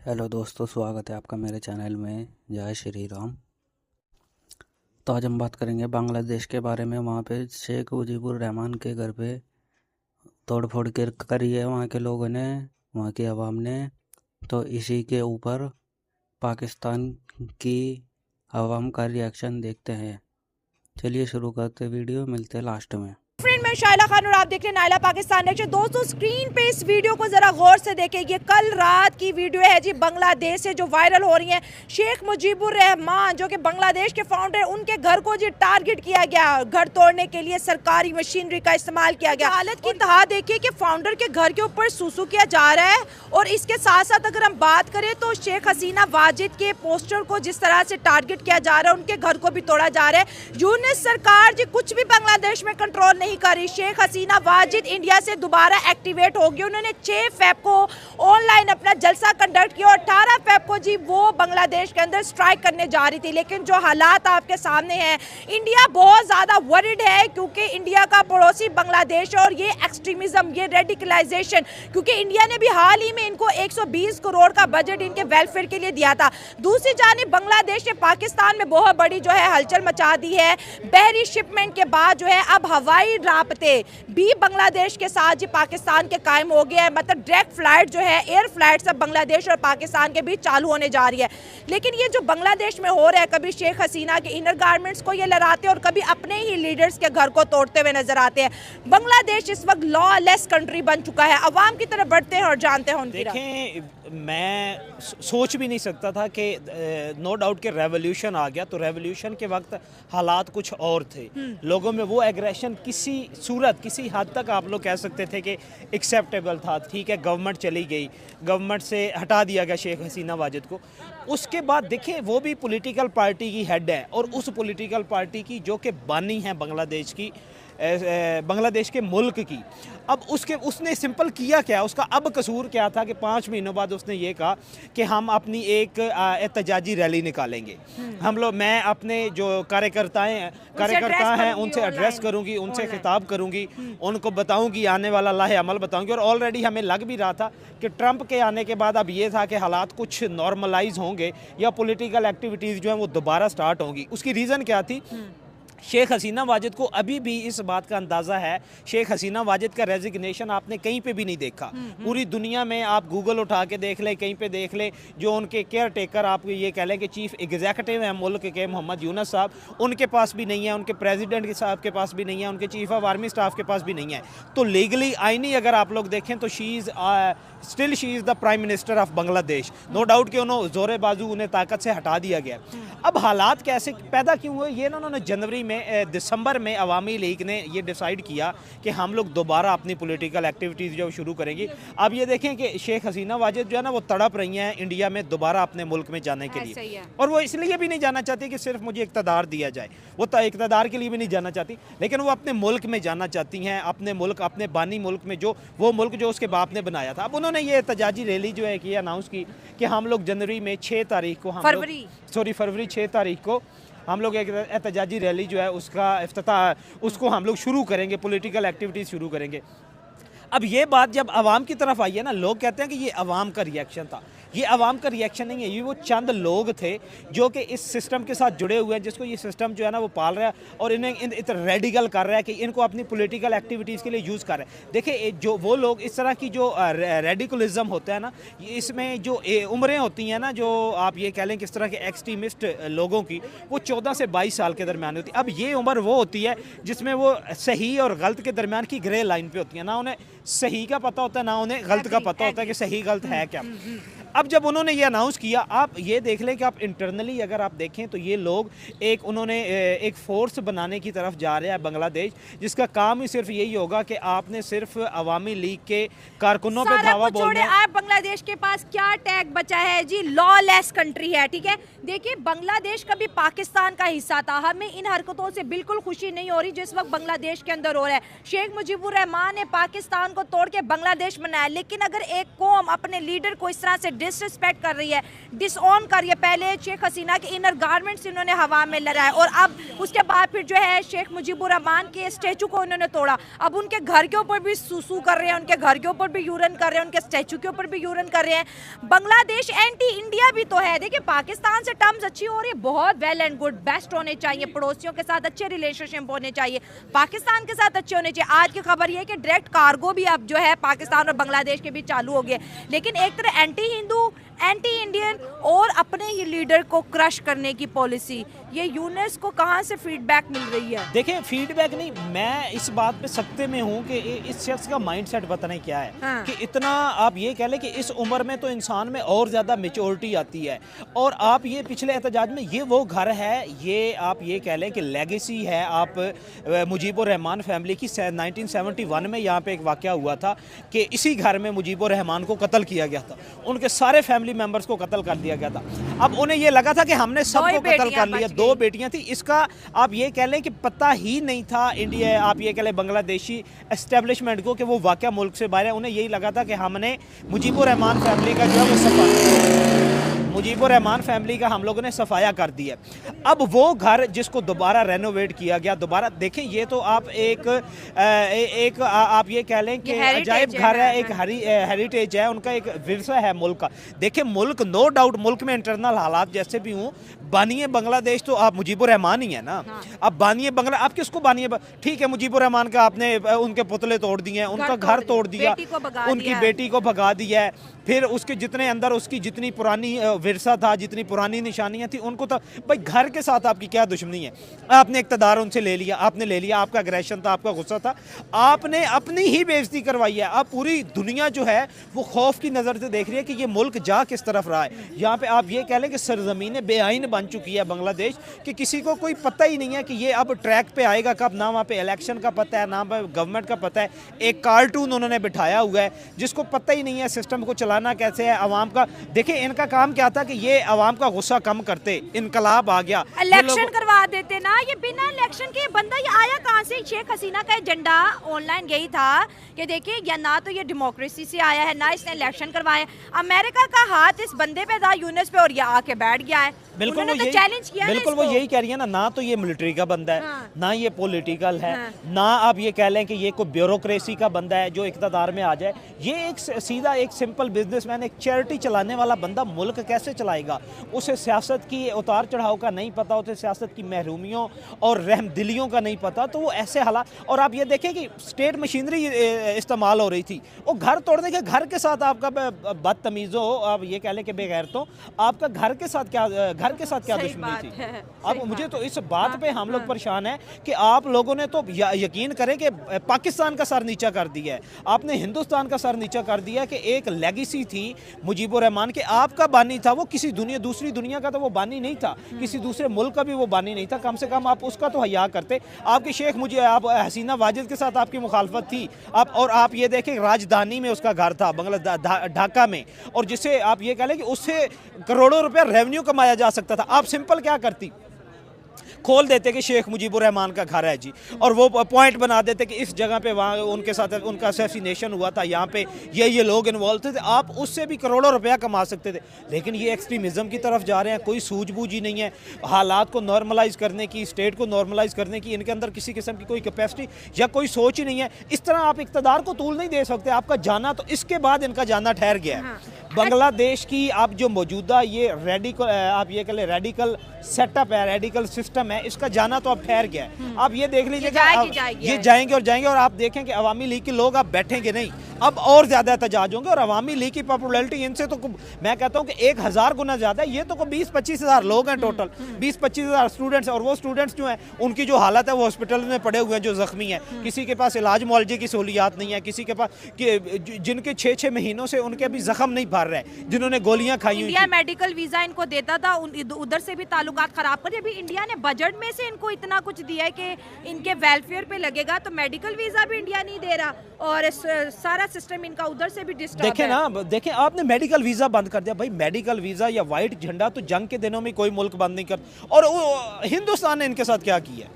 Hello दोस्तों, स्वागत है आपका मेरे चैनल में। जय श्री राम। तो आज हम बात करेंगे बांग्लादेश के बारे में। वहाँ पे शेख मुजीबुर रहमान के घर पे तोड़ फोड़ कर करी है वहाँ के लोगों ने, वहाँ की आवाम ने। तो इसी के ऊपर पाकिस्तान की आवाम का रिएक्शन देखते हैं। चलिए शुरू करते वीडियो, मिलते हैं लास्ट में। फ्रेंड, मैं शाइला खान और आप देख रहे हैं नायला पाकिस्तान नेशन। दोस्तों, स्क्रीन पे इस वीडियो को जरा गौर से देखें। ये कल रात की वीडियो है जी, बांग्लादेश से जो वायरल हो रही है। शेख मुजीबुर रहमान जो कि बांग्लादेश के फाउंडर, उनके घर को जी टारगेट किया गया। घर तोड़ने के लिए सरकारी मशीनरी का इस्तेमाल किया गया। हालत की तहा देखिए कि फाउंडर के घर के ऊपर सूसू किया जा रहा है। और इसके साथ साथ अगर हम बात करें तो शेख हसीना वाजिद के पोस्टर को जिस तरह से टारगेट किया जा रहा है, उनके घर को भी तोड़ा जा रहा है। यूनिस सरकार जी कुछ भी बांग्लादेश में कंट्रोल नहीं करी। शेख हसीना वाजिद इंडिया से दोबारा एक्टिवेट हो गई। उन्होंने 6 फेब को ऑनलाइन अपना जलसा कंडक्ट किया और 18 फेब को जी वो बांग्लादेश के अंदर स्ट्राइक करने जा रही थी। लेकिन जो हालात आपके सामने हैं, इंडिया बहुत ज्यादा वरिड है क्योंकि इंडिया का पड़ोसी बांग्लादेश और ये एक्सट्रीमिज्म, ये रेडिकलाइजेशन, क्योंकि इंडिया ने भी हाल ही में इनको 120 करोड़ का बजट इनके वेलफेयर के लिए दिया था। दूसरी जानिब बांग्लादेश ने पाकिस्तान में बहुत बड़ी जो है हलचल मचा दी है। बहरी शिपमेंट के बाद जो है अब हवाई राब्ते भी बांग्लादेश के साथ जी पाकिस्तान के कायम हो गया है। मतलब डायरेक्ट फ्लाइट जो है, एयर फ्लाइट सब बांग्लादेश और पाकिस्तान के बीच चालू होने जा रही है। लेकिन ये जो बांग्लादेश में हो रहा है, कभी शेख हसीना के इनर गारमेंट्स को ये लड़ाते हैं और कभी अपने ही लीडर्स के घर को तोड़ते हुए नजर आते हैं। बांग्लादेश इस वक्त लॉलेस कंट्री बन चुका है। अवाम की तरफ बढ़ते हैं और जानते हैं उनकी। देखें, मैं सोच भी नहीं सकता था कि नो डाउट के रेवोल्यूशन आ गया। तो रेवोल्यूशन के वक्त हालात कुछ और थे। लोगों में वो एग्रेशन किसी सूरत, किसी हद तक आप लोग कह सकते थे कि एक्सेप्टेबल था। ठीक है, गवर्नमेंट चली गई, गवर्नमेंट से हटा दिया गया शेख हसीना वाजिद को। उसके बाद देखिए, वो भी पॉलिटिकल पार्टी की हेड है और उस पॉलिटिकल पार्टी की जो कि बानी है बांग्लादेश की, बांग्लादेश के मुल्क की। अब उसने सिंपल किया क्या, उसका अब कसूर क्या था कि 5 महीनों बाद उसने ये कहा कि हम अपनी एक एहतजाजी रैली निकालेंगे। हम लोग, मैं अपने जो कार्यकर्ता हैं उनसे एड्रेस करूंगी, उनसे खिताब करूंगी, उनको बताऊंगी, आने वाला लाहे अमल बताऊंगी। और ऑलरेडी हमें लग भी रहा था कि ट्रंप के आने के बाद अब ये था कि हालात कुछ नॉर्मलाइज होंगे या पॉलिटिकल एक्टिविटीज़ जो हैं वो दोबारा स्टार्ट होंगी। उसकी रीज़न क्या थी? शेख हसीना वाजिद को अभी भी इस बात का अंदाज़ा है। शेख हसीना वाजिद का रेजिग्नेशन आपने कहीं पे भी नहीं देखा। पूरी दुनिया में आप गूगल उठा के देख लें, कहीं पे देख लें, जो उनके केयर टेकर, आप ये कह लें कि चीफ एग्जीक्यूटिव हैं मुल्क के, मोहम्मद यूनस साहब, उनके पास भी नहीं है, उनके प्रेसिडेंट के साहब के पास भी नहीं है, उनके चीफ ऑफ आर्मी स्टाफ के पास भी नहीं है। तो लीगली, आईनी अगर आप लोग देखें तो she is the prime minister of Bangladesh. No doubt कि उन्होंने जोरे बाजू उन्हें ताकत से हटा दिया गया। अब हालात कैसे पैदा क्यों हुए, ये उन्होंने जनवरी में, दिसंबर में अवामी लीग ने ये डिसाइड किया कि हम लोग दोबारा अपनी पॉलिटिकल एक्टिविटीज़ जो शुरू करेंगी। अब ये देखें कि शेख हसीना वाजिद जो है ना, वो तड़प रही हैं इंडिया में दोबारा अपने मुल्क में जाने के लिए। और वो इसलिए भी नहीं जाना चाहती कि सिर्फ मुझे इक़्तिदार दिया जाए, वो इक़्तिदार के लिए भी नहीं जाना चाहती, लेकिन वो अपने मुल्क में जाना चाहती हैं, अपने मुल्क, अपने बानी मुल्क में, जो वो मुल्क जो उसके बाप ने बनाया था। अब उन्होंने ये एहतजाजी रैली जो है कि अनाउंस की कि हम लोग जनवरी में 6 तारीख को, फरवरी 6 तारीख को हम लोग एक एहतजाजी रैली जो है उसका इफ्तिताह, उसको हम लोग शुरू करेंगे, पॉलिटिकल एक्टिविटीज़ शुरू करेंगे। अब ये बात जब आवाम की तरफ आई है ना, लोग कहते हैं कि ये आवाम का रिएक्शन था। ये आवाम का रिएक्शन नहीं है, ये वो चंद लोग थे जो कि इस सिस्टम के साथ जुड़े हुए हैं, जिसको ये सिस्टम जो है ना वो पाल रहा है और इन्हें इतना रेडिकल कर रहा है कि इनको अपनी पॉलिटिकल एक्टिविटीज़ के लिए यूज़ कर रहा है। देखिए, जो वो लोग, इस तरह की जो रेडिकलिज्म होता है ना, इसमें जो उम्रें होती हैं ना, जो आप ये कह लें कि इस तरह के एक्सट्रीमिस्ट लोगों की, वो 14 से 22 साल के दरमियान होती है। अब ये उम्र वो होती है जिसमें वो सही और गलत के दरमियान की ग्रे लाइन पे होती है। ना उन्हें सही का पता होता है, ना उन्हें गलत का पता होता है कि सही गलत है क्या। अब जब उन्होंने ये अनाउंस किया, आप ये देख लें कि आप इंटरनली अगर आप देखें तो ये लोग उन्होंने एक फोर्स बनाने की तरफ जा रहे हैं बांग्लादेश, जिसका काम ही सिर्फ यही होगा कि आपने सिर्फ अवामी लीग के कारकुनों पे धावा बोलना है। आप बांग्लादेश के पास क्या टैग बचा है जी? लॉलेस कंट्री है। ठीक है, देखिए, बांग्लादेश कभी पाकिस्तान का हिस्सा था। हमें इन हरकतों से बिल्कुल खुशी नहीं हो रही जिस वक्त बांग्लादेश के अंदर हो रहा है। शेख मुजीबुर रहमान ने पाकिस्तान को तोड़ के बांग्लादेश बनाया, लेकिन अगर एक कौम अपने लीडर को इस तरह से डिसरिस्पेक्ट कर रही है, डिसऑन कर रही है। पहले शेख हसीना के इनर गारमेंट्स इन्होंने हवा में लहराए और अब उसके बाद फिर जो है शेख मुजीबुर रहमान के स्टैचू को इन्होंने तोड़ा। अब उनके घर के ऊपर भी सूसू कर रहे हैं, उनके घर के ऊपर भी यूरन कर रहे हैं, उनके स्टैचू के ऊपर भी यूरन कर रहे हैं। बांग्लादेश एंटी इंडिया भी तो है। देखिए पाकिस्तान से टर्म्स अच्छी हो रही है, बहुत वेल एंड गुड, बेस्ट होने चाहिए, पड़ोसियों के साथ अच्छे रिलेशनशिप होने चाहिए, पाकिस्तान के साथ अच्छे होने चाहिए। आज की खबर ये है कि डायरेक्ट कार्गो भी अब जो है पाकिस्तान और बांग्लादेश के बीच चालू हो गया। लेकिन एक तरह एंटी हिंदू, एंटी इंडियन और अपने ही लीडर को क्रश करने की पॉलिसी, ये यूनुस को कहां से फीडबैक मिल रही है? देखिए फीडबैक नहीं, मैं इस बात पे सकते में हूँ कि इस शख्स का माइंडसेट पता नहीं क्या है। हाँ। कि इतना आप ये कह लें कि इस उम्र में तो इंसान में और ज़्यादा मेच्योरिटी आती है। और आप ये पिछले एहतजाज में ये वो घर है, ये आप ये कह लें कि लेगेसी है आप मुजीबुर रहमान फैमिली की। 1971 में यहाँ पे एक वाक़या हुआ था कि इसी घर में मुजीबुर रहमान को कत्ल किया गया था, उनके सारे फैमिली मेंबर्स को कत्ल कर दिया गया था। अब उन्हें ये लगा था कि हमने सबको कत्ल कर लिया, 2 बेटियां थी। इसका आप ये कह लें कि पता ही नहीं था इंडिया, आप ये कह लें बांग्लादेशी एस्टेब्लिशमेंट को कि वो वाकया मुल्क से बाहर है। उन्हें यही लगा था कि हमने मुजीबुर रहमान फैमिली का जो है वो मुजीबुर रहमान फैमिली का हम लोगों ने सफाया कर दिया। अब वो घर जिसको दोबारा रेनोवेट किया गया, दोबारा देखें, ये तो आप आप ये कह लें कि अजायब घर है, एक हेरिटेज है, उनका एक विरसा है मुल्क का। देखिए मुल्क नो डाउट मुल्क में इंटरनल हालात जैसे भी हूँ, बानिए बांग्लादेश तो आप मुजीबुर रहमान ही है ना। हाँ। अब बानिए बांग्ला आप किसको बानिए, ठीक है मुजीबुर रहमान का आपने उनके पुतले तोड़ दिए, उनका घर तोड़ दिया, उनकी बेटी को भगा दिया है, फिर उसके जितने अंदर उसकी जितनी पुरानी विरसा था, जितनी पुरानी निशानियां थी उनको तो भाई घर के साथ आपकी क्या दुश्मनी है? आपने इक़्तिदार उनसे ले लिया, आपने ले लिया, आपका अग्रेशन था, आपका गुस्सा था, आपने अपनी ही बेइज्जती करवाई है। अब पूरी दुनिया जो है वो खौफ की नज़र से देख रही है कि ये मुल्क जा किस तरफ रहा है। यहाँ पे आप ये कह लें कि सरजमीन बेआइन बन चुकी है बांग्लादेश, कि किसी को कोई पता ही नहीं है कि ये अब ट्रैक पे आएगा कब। ना वहाँ पे इलेक्शन का पता है, ना गवर्नमेंट का पता है। एक कार्टून उन्होंने बिठाया हुआ है जिसको पता ही नहीं है सिस्टम को चलाना कैसे है, अवाम का। देखिए इनका काम क्या था कि ये अवाम का गुस्सा कम करते, इनकलाब आ गया, इलेक्शन करवा देते ना। ये बिना इलेक्शन के बंदा ये आया कहाँ से? शेख हसीना का एजेंडा ऑनलाइन यही था कि देखिए या ना तो ये डेमोक्रेसी से आया है, ना इसने इलेक्शन करवाया। अमेरिका का हाथ इस बंदे पे था, यूनुस पे, और ये आके बैठ गया है। बिल्कुल वो तो चैलेंज किया, बिल्कुल वो यही कह रही है ना तो ये मिलिट्री का बंदा है। हाँ। ना ये पॉलिटिकल है। हाँ। ना आप ये कह लें कि ये कोई ब्यूरोक्रेसी का बंदा है जो इक़्तिदार में आ जाए। ये एक सीधा एक सिंपल बिजनेसमैन, एक चैरिटी चलाने वाला बंदा मुल्क कैसे चलाएगा? उसे सियासत की उतार चढ़ाव का नहीं पता, उसे सियासत की महरूमियों और रहमदिलियों का नहीं पता, तो वो ऐसे हालात। और आप ये देखें कि स्टेट मशीनरी इस्तेमाल हो रही थी, वो घर तोड़ने के, घर के साथ आपका बदतमीज़ो, आप ये कह लें कि बेगैरतों, आपका घर के साथ क्या दुश्मनी थी? अब मुझे तो इस बात पे हम लोग परेशान हैं कि आप लोगों ने तो यकीन करें कि पाकिस्तान का सर नीचा कर दिया है, आपने हिंदुस्तान का सर नीचा कर दिया कि एक लेगेसी थी मुजीबुर रहमान के, आपका बानी था वो, किसी दूसरी दुनिया का तो वो बानी नहीं था, किसी दूसरे मुल्क का भी वो बानी नहीं था। कम से कम आप उसका तो हया करते। आपके शेख आप हसीना वाजिद के साथ आपकी मुखालफत थी, और आप ये देखें राजधानी में उसका घर था ढाका में, और जिससे आप ये कह लें कि उससे करोड़ों रुपया रेवेन्यू कमाया जा सकता था। आप सिंपल क्या करती, खोल देते कि शेख मुजीबुर रहमान का घर है जी, और वो पॉइंट बना देते कि इस जगह पे वहाँ उनके साथ उनका असैसिनेशन हुआ था, यहाँ पे ये लोग इन्वॉल्व थे। आप उससे भी करोड़ों रुपया कमा सकते थे। लेकिन ये एक्सट्रीमिज़म की तरफ जा रहे हैं, कोई सूझबूझ ही नहीं है हालात को नॉर्मलाइज करने की, स्टेट को नॉर्मलाइज करने की। इनके अंदर किसी किस्म की कोई कैपेसिटी या कोई सोच ही नहीं है। इस तरह आप इक़्तिदार को तूल नहीं दे सकते। आपका जाना तो इसके बाद इनका जाना ठहर गया है। बांग्लादेश की आप जो मौजूदा ये रेडिकल, आप ये कह लें रेडिकल सेटअप है, रेडिकल सिस्टम है, इसका जाना तो अब ठहर गया है। आप ये देख लीजिएगा, ये जाएंगे और आप देखें कि अवामी लीग के लोग आप बैठेंगे नहीं, अब और ज़्यादा एहतजाज होंगे। और अवामी लीग की पॉपुलैरिटी इनसे तो मैं कहता हूँ कि 1000 गुना ज़्यादा है। ये तो 20-25 हज़ार लोग हैं टोटल, 20-25 हज़ार स्टूडेंट्स, और वो स्टूडेंट्स जो हैं उनकी जो हालत है वो हॉस्पिटल में पड़े हुए हैं, जो ज़ख्मी हैं, किसी के पास इलाज मुआवजे की सहूलियात नहीं है, किसी के पास जिनके 6-6 महीनों से उनके अभी जख्म नहीं भर रहे, जिन्होंने गोलियां खाई हुई। इंडिया मेडिकल वीजा इनको देता था, उधर से भी ताल्लुकात खराब कर। अभी इंडिया ने बजट में से इनको इतना कुछ दिया है कि इनके वेलफेयर पे लगेगा, तो मेडिकल वीजा भी इंडिया नहीं दे रहा, और सारा सिस्टम इनका उधर से भी डिस्टर्ब है। देखें ना, देखें आपने मेडिकल वीजा बंद कर दिया। भाई मेडिकल वीजा या व्हाइट झंडा तो जंग के दिनों में कोई मुल्क बंद नहीं कर, और हिंदुस्तान ने इनके साथ क्या किया?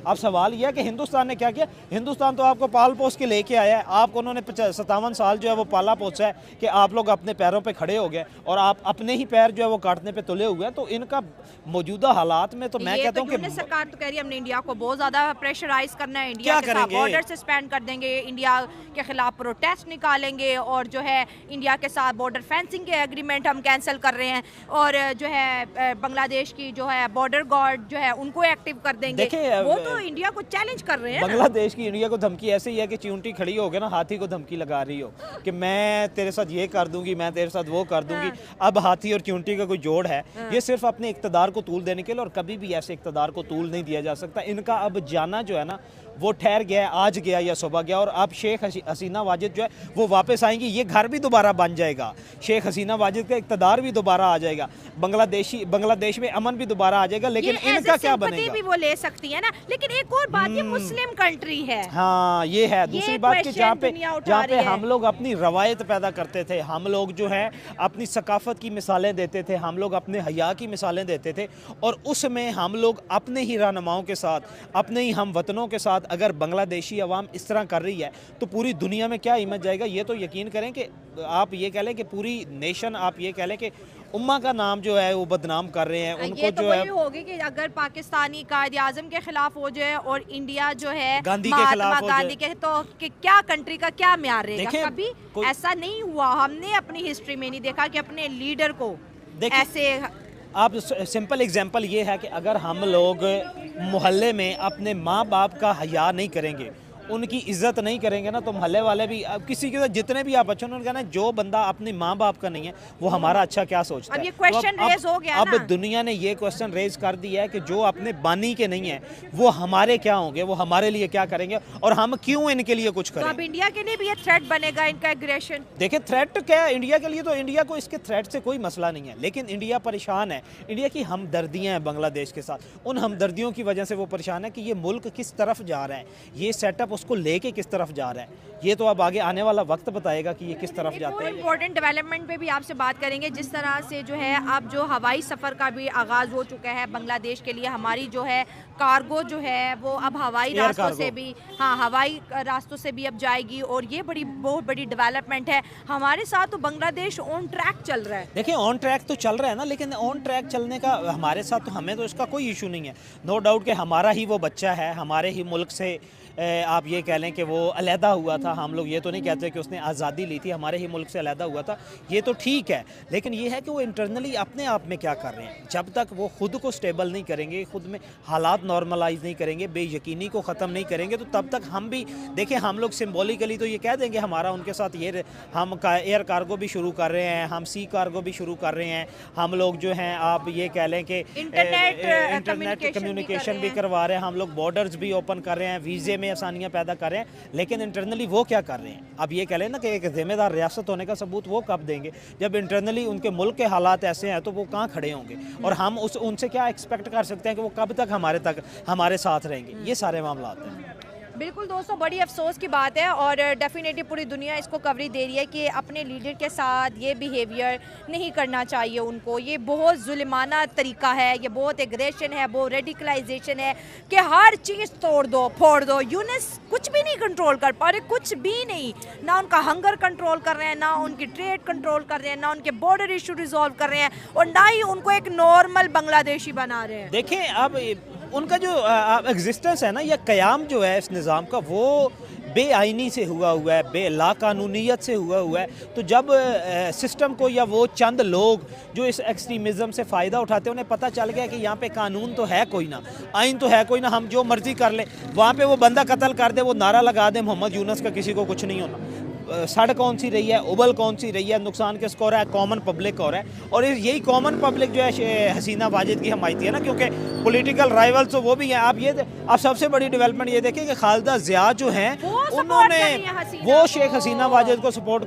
अब सवाल यह है कि हिंदुस्तान ने क्या किया। हिंदुस्तान तो आपको पाल पोस के लेके आया है, आपको उन्होंने 57 साल जो है वो पाला पोसा है कि आप लोग अपने पैरों पे खड़े हो गए और आप अपने ही पैर जो है वो काटने पे तुले हुए हैं। तो इनका मौजूदा हालात में तो मैं कहता हूँ कि सरकार तो कह रही है हमने इंडिया को बहुत ज्यादा प्रेशराइज करना है, इंडिया क्या के साथ करेंगे? बॉर्डर सस्पेंड कर देंगे, इंडिया के खिलाफ प्रोटेस्ट निकालेंगे और जो है इंडिया के साथ बॉर्डर फेंसिंग के एग्रीमेंट हम कैंसिल कर रहे हैं और जो है बांग्लादेश की जो है बॉर्डर गार्ड जो है उनको एक्टिव कर देंगे। वो तो इंडिया को चैलेंज कर रहे हैं। बांग्लादेश की इंडिया को धमकी ऐसे ही है कि चींटी खड़ी हो गया ना, हाथी को धमकी लगा रही हो कि मैं तेरे साथ ये कर दूंगी, मैं तेरे साथ वो कर दूंगी। अब हाथी और चींटी का कोई जोड़ है, ये सिर्फ अपने इक्तदार को तूल देने के लिए, और कभी भी ऐसे इक्तदार को तूल नहीं दिया जा सकता। इनका अब जाना जो है ना वो ठहर गया है, आज गया या सुबह गया। और अब शेख हसीना वाजिद जो है वो वापस आएंगी, ये घर भी दोबारा बन जाएगा, शेख हसीना वाजिद का इक्तदार भी दोबारा आ जाएगा, बांग्लादेश में अमन भी दोबारा आ जाएगा। लेकिन इनका क्या बनेगा? भी वो ले सकती है ना। लेकिन एक और बात, ये मुस्लिम कंट्री है। हाँ, ये है दूसरी बात कि जहाँ पे हम लोग अपनी रवायत पैदा करते थे, हम लोग जो है अपनी सकाफत की मिसालें देते थे, हम लोग अपने हया की मिसालें देते थे, और उसमें हम लोग अपने ही रहनुमाओं के साथ, अपने ही हम वतनों के साथ अगर बांग्लादेशी अवाम इस तरह कर रही है तो पूरी दुनिया में क्या इमेज जाएगा। ये तो यकीन करें कि आप ये कह लें कि पूरी नेशन, आप ये कह लें कि उम्मा का नाम जो है वो बदनाम कर रहे हैं। उनको ये तो जो है होगी कि अगर पाकिस्तानी कायद आजम के खिलाफ हो जाए और इंडिया जो है गांधी के खिलाफ गांधी के, तो कि क्या कंट्री का क्या म्यार रहेगा? कभी ऐसा नहीं हुआ, हमने अपनी हिस्ट्री में नहीं देखा कि अपने लीडर को ऐसे। आप सिंपल एग्जांपल ये है कि अगर हम लोग मोहल्ले में अपने माँ बाप का हया नहीं करेंगे, उनकी इज्जत नहीं करेंगे ना, तो मोहल्ले वाले भी, अब किसी के साथ जितने भी आप अच्छे, उन्होंने कहना जो बंदा अपने माँ बाप का नहीं है वो हमारा अच्छा क्या सोचता है। अब ये क्वेश्चन रेज हो गया अब दुनिया ने ये क्वेश्चन रेज कर दिया है कि जो अपने बानी के नहीं है वो हमारे क्या होंगे, वो हमारे लिए क्या करेंगे, और हम क्यों इनके लिए कुछ करें। तो अब इंडिया के लिए भी ये थ्रेट बनेगा इनका एग्रेशन। देखिए थ्रेट क्या है इंडिया के लिए, तो इंडिया को इसके थ्रेट से कोई मसला नहीं है, लेकिन इंडिया परेशान है। इंडिया की हमदर्दियाँ हैं बांग्लादेश के साथ, उन हमदर्दियों की वजह से वो परेशान है कि ये मुल्क किस तरफ जा रहा है, ये सेटअप उसको लेके किस तरफ जा रहा है। ये तो अब आगे आने वाला वक्त बताएगा कि ये किस तरफ जाते हैं। इम्पोर्टेंट डेवलपमेंट पे भी आपसे बात करेंगे, जिस तरह से जो है अब जो हवाई सफ़र का भी आगाज़ हो चुका है बांग्लादेश के लिए, हमारी जो है कार्गो जो है वो अब हवाई रास्तों से भी, हाँ हवाई रास्तों से भी अब जाएगी, और ये बहुत बड़ी डेवलपमेंट है हमारे साथ। तो बांग्लादेश ऑन ट्रैक चल रहा है। देखिए ऑन ट्रैक तो चल रहा है ना, लेकिन ऑन ट्रैक चलने का हमारे साथ, तो हमें तो इसका कोई इशू नहीं है। नो डाउट कि हमारा ही वो बच्चा है, हमारे ही मुल्क से आप ये कह लें कि वो अलहदा हुआ था। हम लोग ये तो नहीं कहते कि उसने आज़ादी ली थी, हमारे ही मुल्क से अलहदा हुआ था, ये तो ठीक है। लेकिन ये है कि वो इंटरनली अपने आप में क्या कर रहे हैं। जब तक वो खुद को स्टेबल नहीं करेंगे, खुद में हालात नॉर्मलाइज नहीं करेंगे, बेयकीनी को ख़त्म नहीं करेंगे, तो तब तक हम भी देखिए, हम लोग सिम्बॉलिकली तो ये कह देंगे हमारा उनके साथ ये, हम एयर कार्गो भी शुरू कर रहे हैं, हम सी कार्गो भी शुरू कर रहे हैं, हम लोग जो हैं आप ये कह लें कि इंटरनेट कम्युनिकेशन भी करवा रहे हैं, हम लोग बॉर्डर्स भी ओपन कर रहे हैं, वीज़े में आसानियां पैदा कर रहे हैं। लेकिन इंटरनली वो क्या कर रहे हैं? अब ये कह लें ना कि एक जिम्मेदार रियासत होने का सबूत वो कब देंगे, जब इंटरनली उनके मुल्क के हालात ऐसे हैं, तो वो कहाँ खड़े होंगे, और हम उनसे क्या एक्सपेक्ट कर सकते हैं कि वो कब तक हमारे साथ रहेंगे। ये सारे मामला हैं। बिल्कुल दोस्तों, बड़ी अफसोस की बात है, और डेफिनेटली पूरी दुनिया इसको कवरेज दे रही है कि अपने लीडर के साथ ये बिहेवियर नहीं करना चाहिए उनको। ये बहुत जुल्माना तरीका है, ये बहुत एग्रेशन है, बहुत रेडिकलाइजेशन है कि हर चीज़ तोड़ दो फोड़ दो। यूनिस कुछ भी नहीं कंट्रोल कर पा रहे, कुछ भी नहीं, ना उनका हंगर कंट्रोल कर रहे हैं, ना उनकी ट्रेड कंट्रोल कर रहे हैं, ना उनके बॉर्डर इशू रिजॉल्व कर रहे हैं, और ना ही उनको एक नॉर्मल बांग्लादेशी बना रहे हैं। देखिए अब उनका जो एग्जिस्टेंस है ना, या क़याम जो है इस निज़ाम का, वो बेआइनी से हुआ है, लाकानूनियत से हुआ है। तो जब सिस्टम को, या वो चंद लोग जो इस एक्सट्रीमिज़म से फ़ायदा उठाते हैं, उन्हें पता चल गया कि यहाँ पे कानून तो है कोई ना, आइन तो है कोई ना, हम जो मर्ज़ी कर लें, वहाँ पे वो बंदा कत्ल कर दे, वो नारा लगा दे मोहम्मद यूनुस का किसी को कुछ नहीं होना। सड़ कौन सी रही है, उबल कौन सी रही है, नुकसान किसको हो रहा है? कॉमन पब्लिक हो रहा है। और यही कॉमन पब्लिक जो है हसीना वाजिद की हमायती है ना, क्योंकि पॉलिटिकल राइवल्स तो वो भी हैं। आप सबसे बड़ी डेवलपमेंट ये देखें कि खालिदा ज़िया जो हैं, उन्होंने वो शेख हसीना वाजिद को सपोर्ट